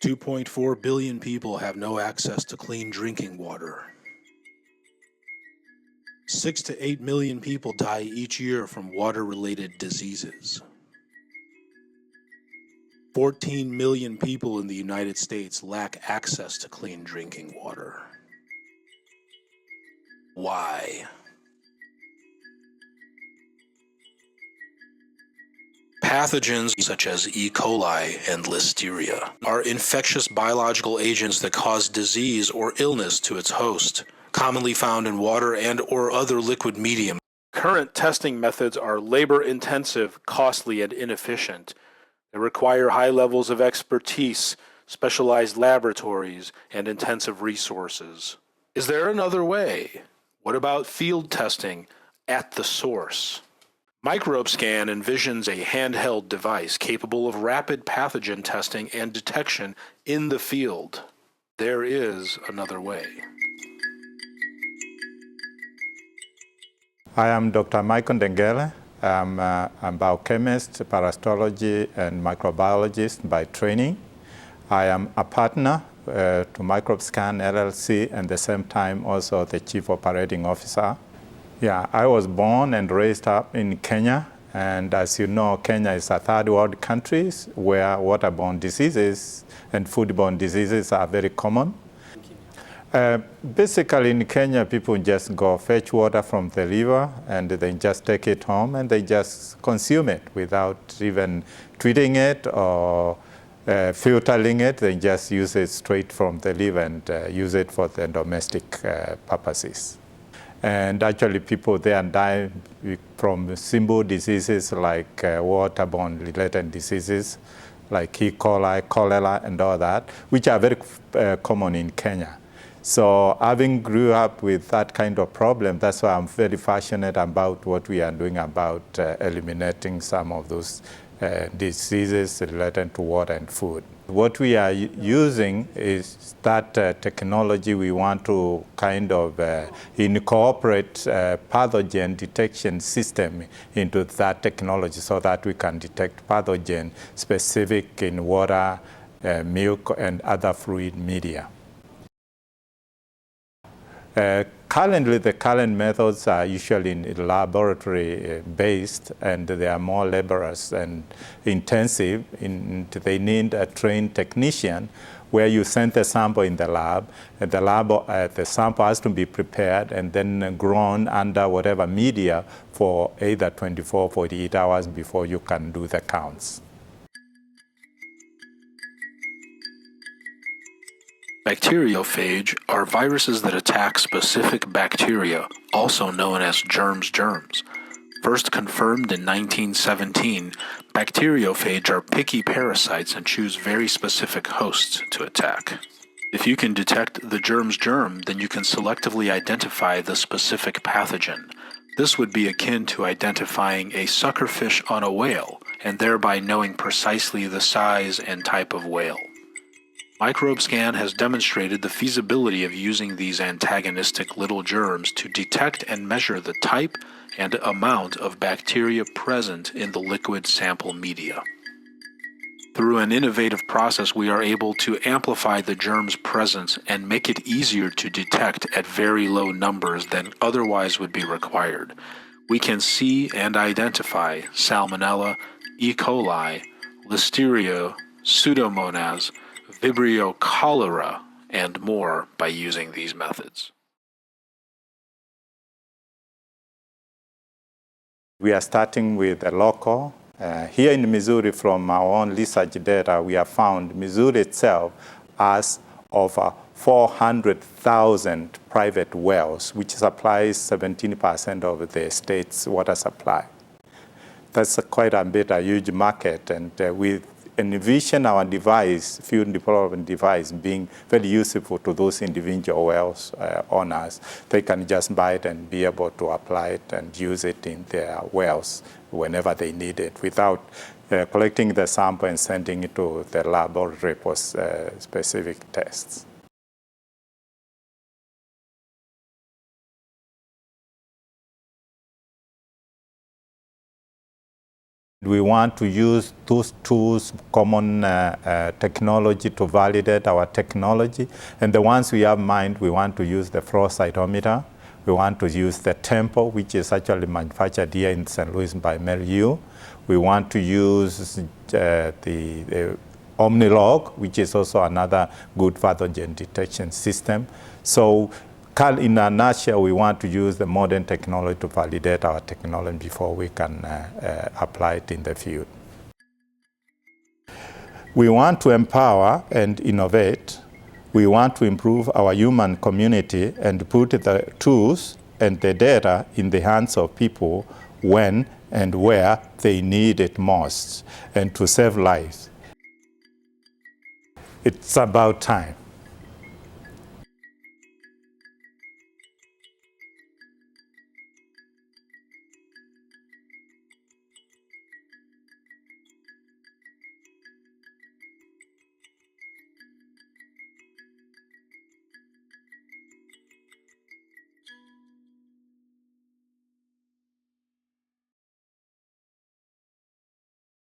2.4 billion people have no access to clean drinking water. 6 to 8 million people die each year from water-related diseases. 14 million people in the United States lack access to clean drinking water. Why? Pathogens such as E. coli and Listeria are infectious biological agents that cause disease or illness to its host, commonly found in water and/or other liquid medium. Current testing methods are labor-intensive, costly, and inefficient. They require high levels of expertise, specialized laboratories, and intensive resources. Is there another way? What about field testing at the source? Microbe Scan envisions a handheld device capable of rapid pathogen testing and detection in the field. There is another way. I am Dr. Michael Dengele. I'm a biochemist, parasitology, and microbiologist by training. I am a partner to Microbe Scan LLC, and at the same time also the Chief Operating Officer. Yeah, I was born and raised up in Kenya, and as you know, Kenya is a third world country where waterborne diseases and foodborne diseases are very common. Basically in Kenya, people just go fetch water from the river and they just take it home and they just consume it without even treating it or filtering it. They just use it straight from the river and use it for their domestic purposes. And actually people there die from simple diseases like waterborne related diseases like E. coli, cholera, and all that, which are very common in Kenya. So having grew up with that kind of problem, that's why I'm very passionate about what we are doing about eliminating some of those diseases related to water and food. What we are using is that technology. We want to kind of incorporate pathogen detection system into that technology so that we can detect pathogen specific in water, milk, and other fluid media. Currently, the current methods are usually laboratory based, and they are more laborious and intensive. They need a trained technician where you send the sample in the lab, and the sample has to be prepared and then grown under whatever media for either 24 or 48 hours before you can do the counts. Bacteriophage are viruses that attack specific bacteria, also known as germs. First confirmed in 1917, bacteriophage are picky parasites and choose very specific hosts to attack. If you can detect the germ, then you can selectively identify the specific pathogen. This would be akin to identifying a suckerfish on a whale, and thereby knowing precisely the size and type of whale. Microbe Scan has demonstrated the feasibility of using these antagonistic little germs to detect and measure the type and amount of bacteria present in the liquid sample media. Through an innovative process, we are able to amplify the germ's presence and make it easier to detect at very low numbers than otherwise would be required. We can see and identify Salmonella, E. coli, Listeria, Pseudomonas, Vibrio cholera, and more by using these methods. We are starting with a local. Here in Missouri, from our own research data, we have found Missouri itself has over 400,000 private wells, which supplies 17% of the state's water supply. That's quite a bit, a huge market, and we envision our device, field development device, being very useful to those individual wells owners. They can just buy it and be able to apply it and use it in their wells whenever they need it without collecting the sample and sending it to the laboratory for specific tests. We want to use those tools, common technology to validate our technology. And the ones we have in mind, we want to use the flow cytometer. We want to use the Tempo, which is actually manufactured here in St. Louis by Merieux. We want to use the Omnilog, which is also another good pathogen detection system. So in a nutshell, we want to use the modern technology to validate our technology before we can apply it in the field. We want to empower and innovate. We want to improve our human community and put the tools and the data in the hands of people when and where they need it most, and to save lives. It's about time.